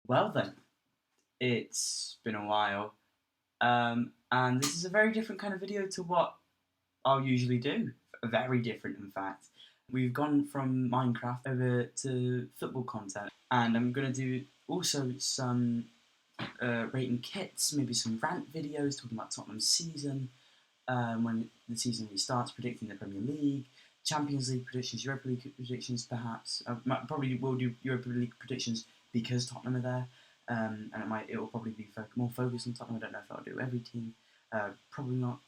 Well then, it's been a while, and this is a very different kind of video to what I'll usually do. Very different, in fact. We've gone from Minecraft over to football content, and I'm gonna do also some rating kits, maybe some rant videos talking about Tottenham's season, when the season restarts, predicting the Premier League, Champions League predictions, Europa League predictions, perhaps. Probably will do Europa League predictions because Tottenham are there, and it will probably be more focused on Tottenham. I don't know if I'll do every team. Probably not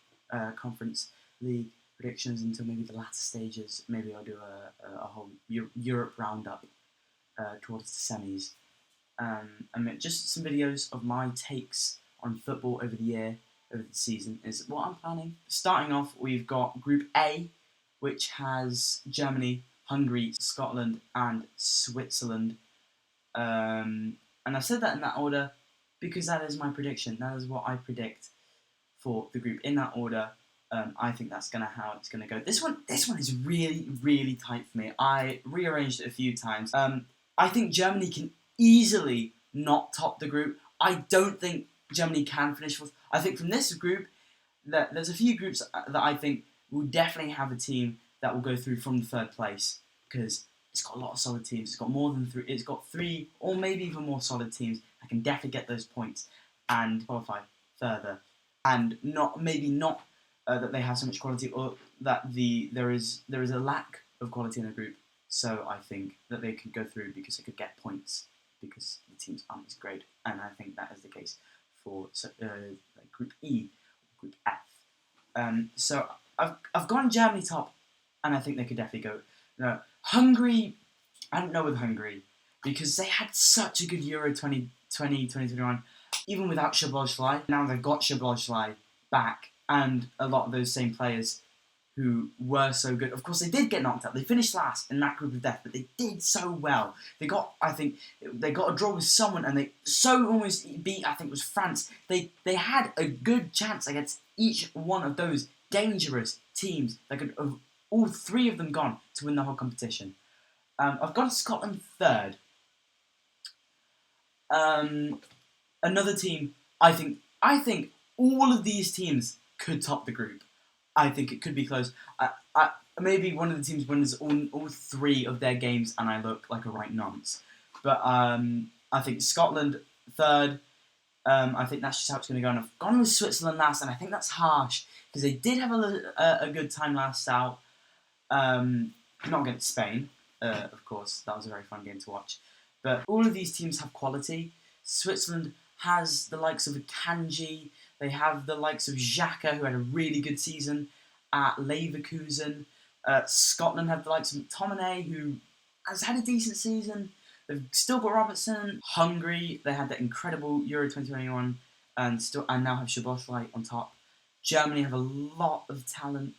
Conference League predictions until maybe the latter stages. Maybe I'll do a whole Europe roundup towards the semis. Just some videos of my takes on football over the year, over the season is what I'm planning. Starting off, we've got Group A, which has Germany, Hungary, Scotland, and Switzerland. And I said that in that order because that is my prediction. That is what I predict for the group in that order. I think that's how it's gonna go. This one is really, really tight for me. I rearranged it a few times. I think Germany can easily not top the group. I don't think Germany can finish fourth. I think from this group, that there's a few groups that I think will definitely have a team that will go through from the third place because it's got a lot of solid teams. It's got more than three. It's got three or maybe even more solid teams that can definitely get those points and qualify further. And not that they have so much quality or that there is a lack of quality in the group. So I think that they could go through because they could get points because the teams aren't as great. And I think that is the case for Group E, Group F. So I've gone Germany top, and I think they could definitely go. No, Hungary, I don't know with Hungary because they had such a good Euro 2021, even without Szoboszlai. Now they've got Szoboszlai back and a lot of those same players who were so good. Of course, they did get knocked out. They finished last in that group of death, but they did so well. They got a draw with someone, and they so almost beat. I think it was France. They had a good chance against each one of those dangerous teams. They could have all three of them gone to win the whole competition. I've gone Scotland third. Another team. I think all of these teams could top the group. I think it could be close. Maybe one of the teams wins all three of their games, and I look like a right nonce. But I think Scotland third. I think that's just how it's going to go. And I've gone with Switzerland last, and I think that's harsh because they did have a good time last out. Not against Spain, of course. That was a very fun game to watch. But all of these teams have quality. Switzerland has the likes of Akanji. They have the likes of Xhaka, who had a really good season at Leverkusen. Scotland have the likes of McTominay, who has had a decent season. They've still got Robertson. Hungary, they had that incredible Euro 2021 and now have Szoboszlai on top. Germany have a lot of talent,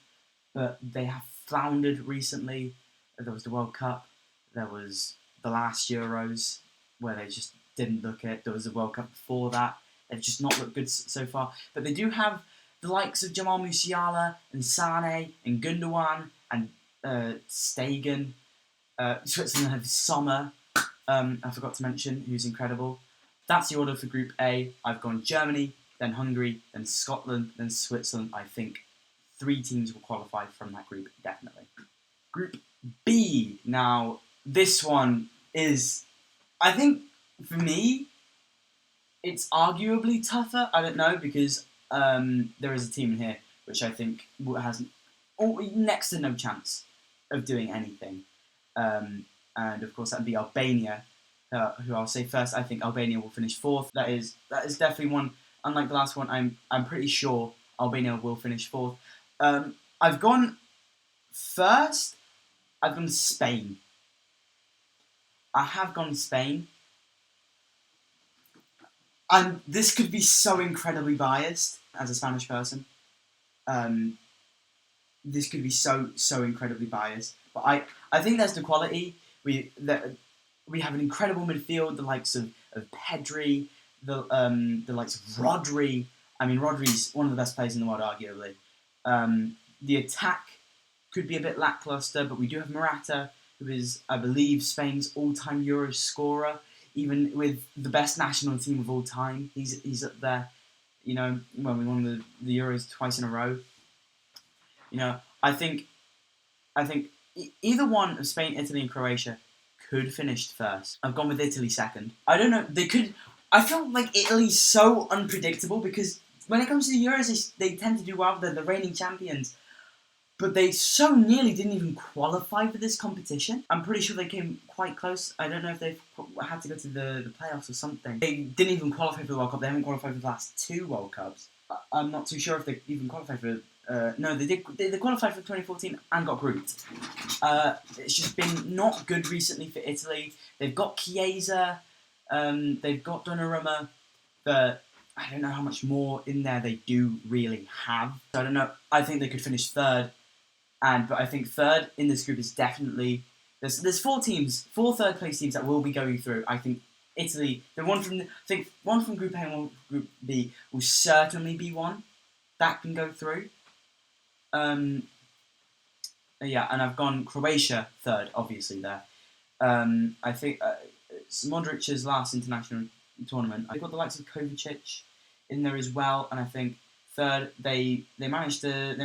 but they have floundered recently. There was the World Cup. There was the last Euros where they just didn't look it. There was the World Cup before that. They've just not looked good so far. But they do have the likes of Jamal Musiala and Sane and Gundogan and Stegen. Switzerland have Sommer. I forgot to mention, who's incredible. That's the order for Group A. I've gone Germany, then Hungary, then Scotland, then Switzerland. I think 3 teams will qualify from that group, definitely. Group B. Now, this one is, I think, for me, it's arguably tougher. I don't know, because there is a team in here which I think has next to no chance of doing anything. And of course, that'd be Albania, who I'll say first. I think Albania will finish 4th. That is definitely one. Unlike the last one, I'm pretty sure Albania will finish 4th. I've gone first. I've gone Spain. I have gone Spain. And this could be so incredibly biased as a Spanish person. This could be so incredibly biased. But I think there's the quality. We have an incredible midfield, the likes of Pedri, the likes of Rodri. I mean, Rodri's one of the best players in the world, arguably. The attack could be a bit lackluster, but we do have Morata, who is, I believe, Spain's all-time Euro scorer. even with the best national team of all time. He's up there. You know, when we won the Euros twice in a row. You know, I think either one of Spain, Italy, and Croatia could finish first. I've gone with Italy second. I don't know. They could. I feel like Italy's so unpredictable because when it comes to the Euros, they tend to do well. They're the reigning champions. But they so nearly didn't even qualify for this competition. I'm pretty sure they came quite close. I don't know if they've had to go to the playoffs or something. They didn't even qualify for the World Cup. They haven't qualified for the last 2 World Cups. I'm not too sure if they even qualified for... no, they did. They qualified for 2014 and got grouped. It's just been not good recently for Italy. They've got Chiesa, they've got Donnarumma, but I don't know how much more in there they do really have. So I don't know. I think they could finish third, but I think third in this group is definitely there's 4 third place teams that will be going through. I think Italy, one from Group A and one from Group B will certainly be one that can go through. Yeah, and I've gone Croatia third, obviously there. I think it's Modric's last international tournament. I've got the likes of Kovacic in there as well, and I think third they managed the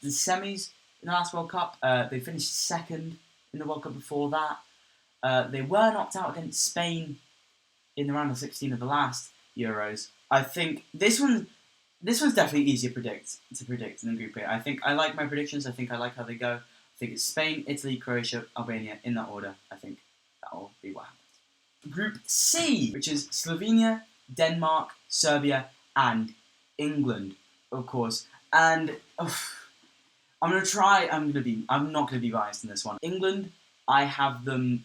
semis in the last World Cup. They finished second in the World Cup before that. They were knocked out against Spain in the round of 16 of the last Euros. I think this one's definitely easier to predict in the Group A. I think I like my predictions. I think I like how they go. I think it's Spain, Italy, Croatia, Albania in that order. I think that will be what happens. Group C, which is Slovenia, Denmark, Serbia, and England, of course. And I'm not gonna be biased in this one. England, I have them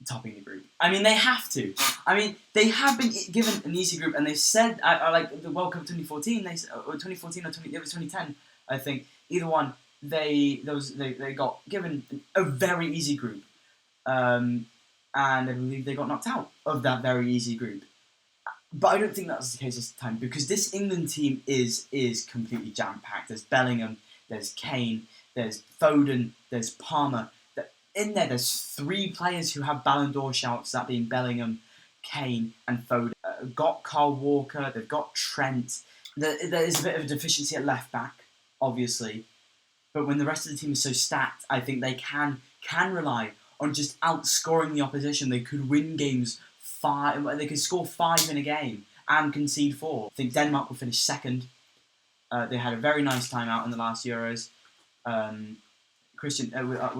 topping the group. I mean, they have to. I mean, they have been given an easy group, and they said, I like the World Cup 2014, or 2014 or it was 2010, I think. Either one, they got given a very easy group, and I believe they got knocked out of that very easy group. But I don't think that's the case this time because this England team is completely jam-packed. There's Bellingham, there's Kane, there's Foden, there's Palmer. In there's 3 players who have Ballon d'Or shouts, that being Bellingham, Kane, and Foden. Got Kyle Walker, they've got Trent. There is a bit of a deficiency at left back, obviously. But when the rest of the team is so stacked, I think they can rely on just outscoring the opposition. They could win games 5. They could score 5 in a game and concede 4. I think Denmark will finish second. They had a very nice time out in the last Euros. With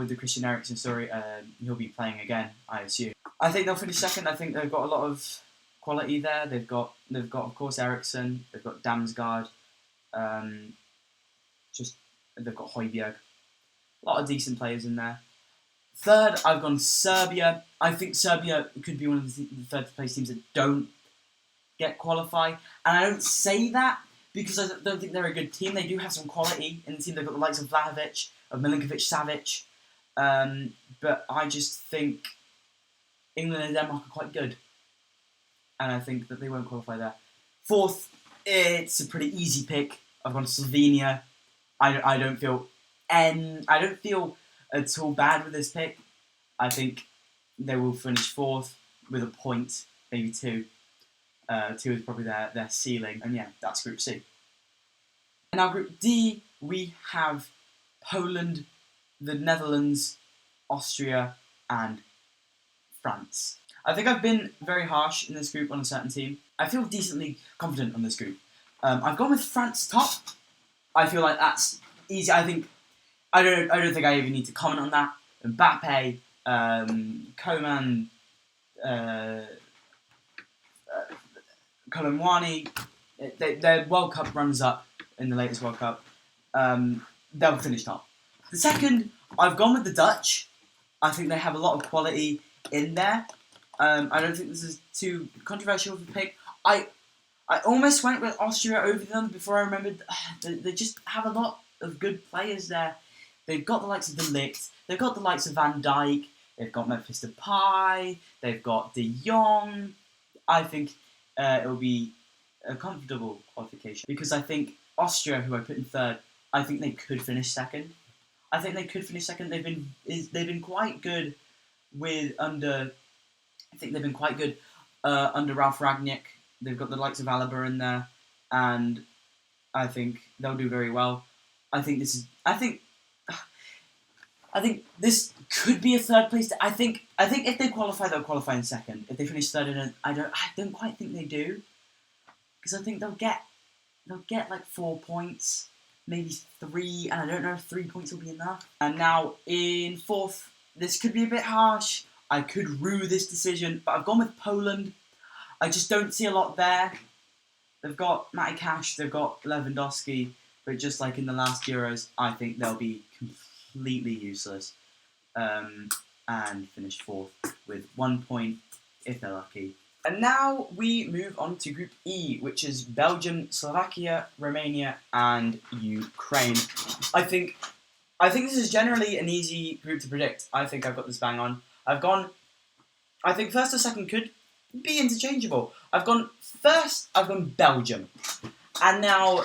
the Christian Eriksen story, he'll be playing again, I assume. I think they'll finish second. I think they've got a lot of quality there. They've got of course Eriksen. They've got Damsgaard. They've got Højbjerg. A lot of decent players in there. Third, I've gone Serbia. I think Serbia could be one of the third place teams that don't get qualify. And I don't say that because I don't think they're a good team. They do have some quality in the team. They've got the likes of Vlahovic, of Milinkovic-Savic. But I just think England and Denmark are quite good. And I think that they won't qualify there. Fourth, it's a pretty easy pick. I've gone Slovenia. I don't feel at all bad with this pick. I think they will finish fourth with a point, maybe 2. 2 is probably their ceiling. And yeah, that's Group C. And now Group D, we have Poland, the Netherlands, Austria, and France. I think I've been very harsh in this group on a certain team. I feel decently confident on this group. I've gone with France top. I feel like that's easy. I don't think I even need to comment on that. Mbappe, Coman, Colomwani, their World Cup runs up in the latest World Cup. They'll finish top. The second, I've gone with the Dutch. I think they have a lot of quality in there. I don't think this is too controversial of a pick. I almost went with Austria over them before I remembered they just have a lot of good players there. They've got the likes of De Ligt, they've got the likes of Van Dijk, they've got Memphis Depay, they've got De Jong. I think it will be a comfortable qualification because I think Austria, who I put in third, I think they could finish second. They've been quite good I think they've been quite good under Ralph Ragnick. They've got the likes of Alaba in there, and I think they'll do very well. I think this could be a third place. I think if they qualify, they'll qualify in second. If they finish third, I don't quite think they do, because I think they'll get like 4 points, maybe 3, and I don't know if 3 points will be enough. And now in fourth, this could be a bit harsh. I could rue this decision, but I've gone with Poland. I just don't see a lot there. They've got Matty Cash, they've got Lewandowski, but just like in the last Euros, I think they'll be completely useless and finish fourth with 1 point if they're lucky. And now we move on to Group E, which is Belgium, Slovakia, Romania, and Ukraine. I think this is generally an easy group to predict. I think I've got this bang on. I think first or second could be interchangeable. I've gone Belgium. And now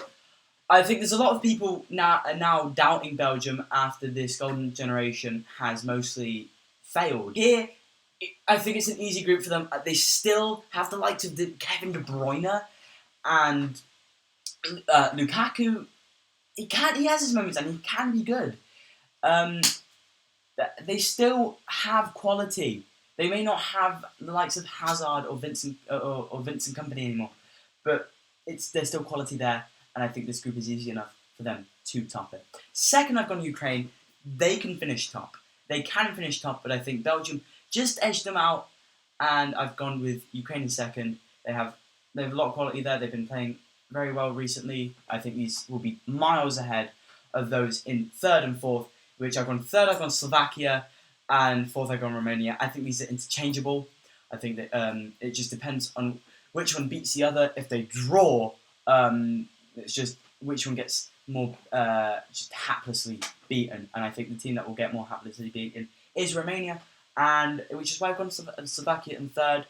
I think there's a lot of people now doubting Belgium after this golden generation has mostly failed. Here, I think it's an easy group for them. They still have the likes of Kevin De Bruyne and Lukaku. He has his moments and he can be good. They still have quality. They may not have the likes of Hazard or Vincent Kompany anymore, but there's still quality there, and I think this group is easy enough for them to top it. Second, I've gone Ukraine. They can finish top. But I think Belgium just edged them out, and I've gone with Ukraine in second. They have a lot of quality there. They've been playing very well recently. I think these will be miles ahead of those in third and fourth, which I've gone third, I've gone Slovakia, and fourth, I've gone Romania. I think these are interchangeable. I think that it just depends on which one beats the other. If they draw, it's just which one gets more just haplessly beaten. And I think the team that will get more haplessly beaten is Romania, and which is why I've gone Slovakia in third.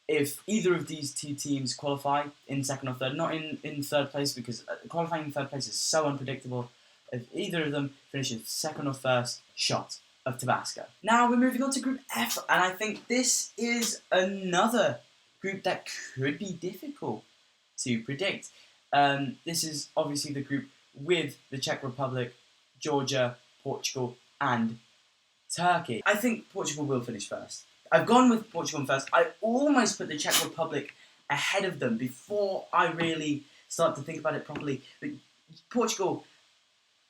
If either of these two teams qualify in second or third, not in third place, because qualifying in third place is so unpredictable. If either of them finishes second or first, shot of Tabasco. Now we're moving on to Group F, and I think this is another group that could be difficult to predict. This is obviously the group with the Czech Republic, Georgia, Portugal, and Turkey. I think Portugal will finish first. I've gone with Portugal first. I almost put the Czech Republic ahead of them before I really start to think about it properly. But Portugal,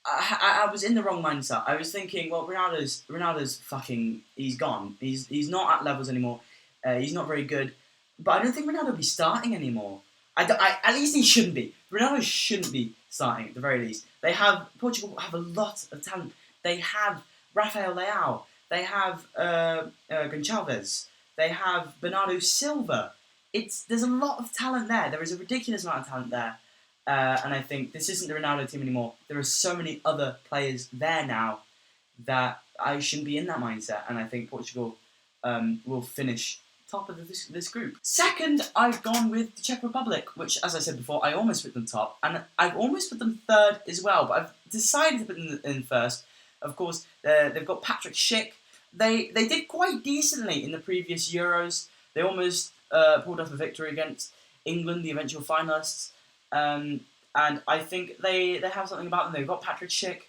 I was in the wrong mindset. I was thinking, well, Ronaldo's fucking, he's gone. He's not at levels anymore. He's not very good. But I don't think Ronaldo will be starting anymore. At least he shouldn't be. Ronaldo shouldn't be starting at the very least. Portugal have a lot of talent. They have Rafael Leao. They have Gonçalves. They have Bernardo Silva. There's a lot of talent there. There is a ridiculous amount of talent there. And I think this isn't the Ronaldo team anymore. There are so many other players there now that I shouldn't be in that mindset. And I think Portugal will finish top of this group. Second, I've gone with the Czech Republic, which, as I said before, I almost put them top. And I've almost put them third as well. But I've decided to put them in first. Of course, they've got Patrick Schick. They did quite decently in the previous Euros. They almost pulled off a victory against England, the eventual finalists. And I think they have something about them. They've got Patrick Schick.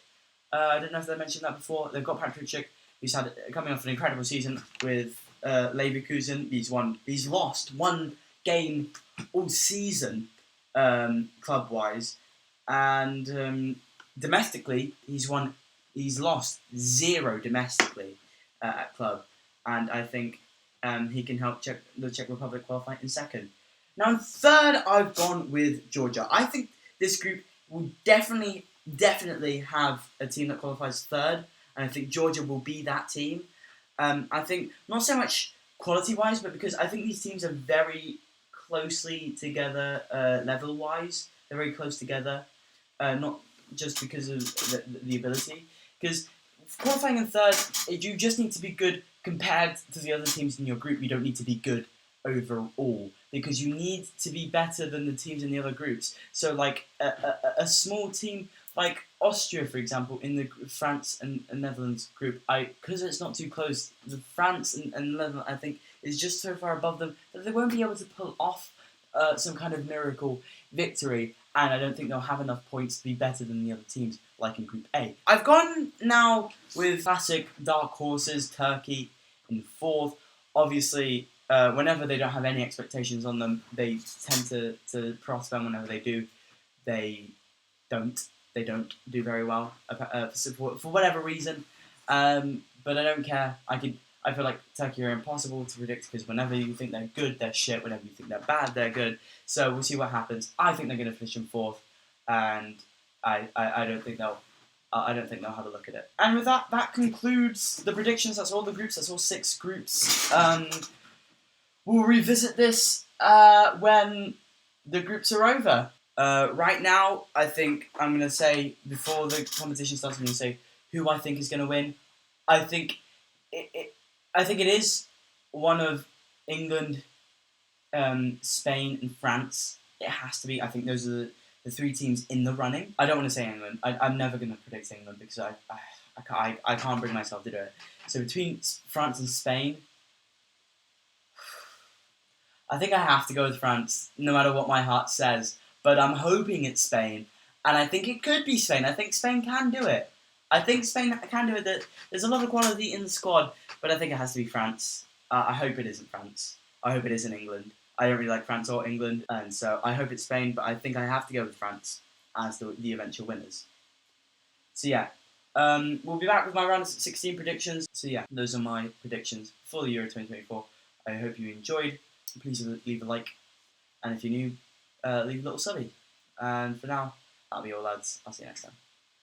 I don't know if they mentioned that before. They've got Patrick Schick, who's coming off an incredible season with Leverkusen. He's lost one game all season, club-wise, and domestically he's lost 0 domestically at club, and I think he can help the Czech Republic qualify in second. Now in third, I've gone with Georgia. I think this group will definitely have a team that qualifies third, and I think Georgia will be that team. I think not so much quality-wise, but because I think these teams are very closely together level-wise. They're very close together, not just because of the ability. Because qualifying in third, you just need to be good compared to the other teams in your group. You don't need to be good overall, because you need to be better than the teams in the other groups. So like a small team like Austria, for example, in the France and Netherlands group, because it's not too close, the France and Netherlands, I think, is just so far above them that they won't be able to pull off some kind of miracle victory, and I don't think they'll have enough points to be better than the other teams, like in Group A. I've gone now with classic dark horses, Turkey in fourth. Obviously, whenever they don't have any expectations on them, they tend to prosper. Whenever they do, they don't. They don't do very well for whatever reason. But I don't care. I feel like Turkey are impossible to predict because whenever you think they're good, they're shit. Whenever you think they're bad, they're good. So we'll see what happens. I think they're going to finish in fourth, and I don't think they'll. I don't think they'll have a look at it. And with that, that concludes the predictions. That's all the groups. That's all 6 groups. We'll revisit this when the groups are over. Right now, I think I'm going to say, before the competition starts, I'm going to say who I think is going to win. I think it is one of England, Spain, and France. It has to be. I think those are the 3 teams in the running. I don't want to say England. I'm never going to predict England because I can't bring myself to do it. So between France and Spain, I think I have to go with France, no matter what my heart says. But I'm hoping it's Spain, and I think it could be Spain. I think Spain can do it. I think Spain can do it. There's a lot of quality in the squad, but I think it has to be France. I hope it isn't France. I hope it isn't England. I don't really like France or England, and so I hope it's Spain, but I think I have to go with France as the eventual winners. So yeah, we'll be back with my round of 16 predictions. So yeah, those are my predictions for the Euro 2024. I hope you enjoyed. Please leave a like, and if you're new, leave a little subby. And for now, that'll be all, lads. I'll see you next time.